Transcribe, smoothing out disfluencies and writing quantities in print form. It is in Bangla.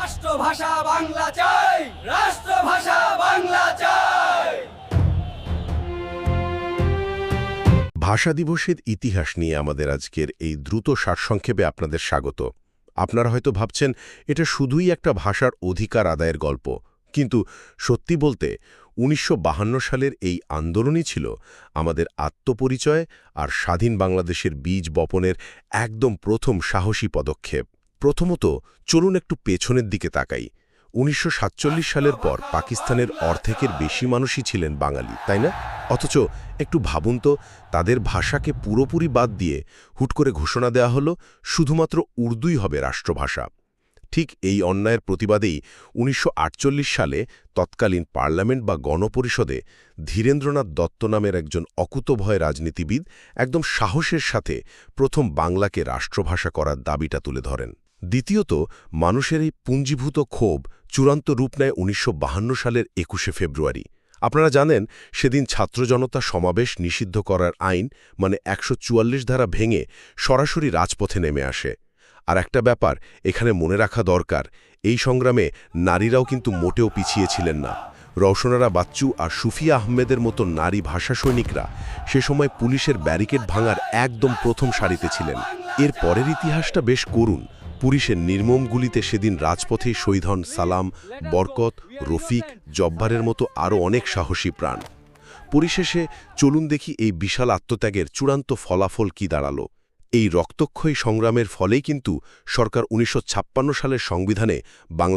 রাষ্ট্রভাষা বাংলা চাই, রাষ্ট্রভাষা বাংলা চাই। ভাষা দিবসের ইতিহাস নিয়ে আমাদের আজকের এই দ্রুত সারসংক্ষেপে আপনাদের স্বাগত। আপনারা হয়তো ভাবছেন এটা শুধুই একটা ভাষার অধিকার আদায়ের গল্প, কিন্তু সত্যি বলতে ১৯৫২ সালের এই আন্দোলনই ছিল আমাদের আত্মপরিচয় আর স্বাধীন বাংলাদেশের বীজ বপনের একদম প্রথম সাহসী পদক্ষেপ। প্রথমত চলুন একটু পেছনের দিকে তাকাই। ১৯৪৭ সালের পর পাকিস্তানের অর্ধেকের বেশি মানুষই ছিলেন বাঙালি, তাই না? অথচ একটু ভাবুন তো, তাদের ভাষাকে পুরোপুরি বাদ দিয়ে হুট করে ঘোষণা দেওয়া হলো শুধুমাত্র উর্দুই হবে রাষ্ট্রভাষা। ঠিক এই অন্যায়ের প্রতিবাদেই ১৯৪৮ সালে তৎকালীন পার্লামেন্ট বা গণপরিষদে ধীরেন্দ্রনাথ দত্ত নামের একজন অকুতোভয় রাজনীতিবিদ একদম সাহসের সাথে প্রথম বাংলাকে রাষ্ট্রভাষা করার দাবিটা তুলে ধরেন। দ্বিতীয়ত, মানুষের এই পুঞ্জীভূত ক্ষোভ চূড়ান্ত রূপ নেয় ১৯৫২ সালের ২১শে ফেব্রুয়ারি। আপনারা জানেন, সেদিন ছাত্র জনতা সমাবেশ নিষিদ্ধ করার আইন মানে ১৪৪ ধারা ভেঙে সরাসরি রাজপথে নেমে আসে। আর একটা ব্যাপার এখানে মনে রাখা দরকার, এই সংগ্রামে নারীরাও কিন্তু মোটেও পিছিয়ে ছিলেন না। রওশনারা বাচ্চু আর সুফিয়া আহমেদের মতো নারী ভাষা সৈনিকরা সে সময় পুলিশের ব্যারিকেড ভাঙার একদম প্রথম সারিতে ছিলেন। এর পরের ইতিহাসটা বেশ করুণ। পুলিশের নির্মম গুলিতে সেদিন রাজপথেই শহীদ হন সালাম, বরকত, রফিক, জব্বারের মতো আরও অনেক সাহসী প্রাণ। পরিশেষে চলুন দেখি এই বিশাল আত্মত্যাগের চূড়ান্ত ফলাফল কি দাঁড়ালো। এই রক্তক্ষয়ী সংগ্রামের ফলেই কিন্তু সরকার ১৯৫৬ সালের সংবিধানে বাংলা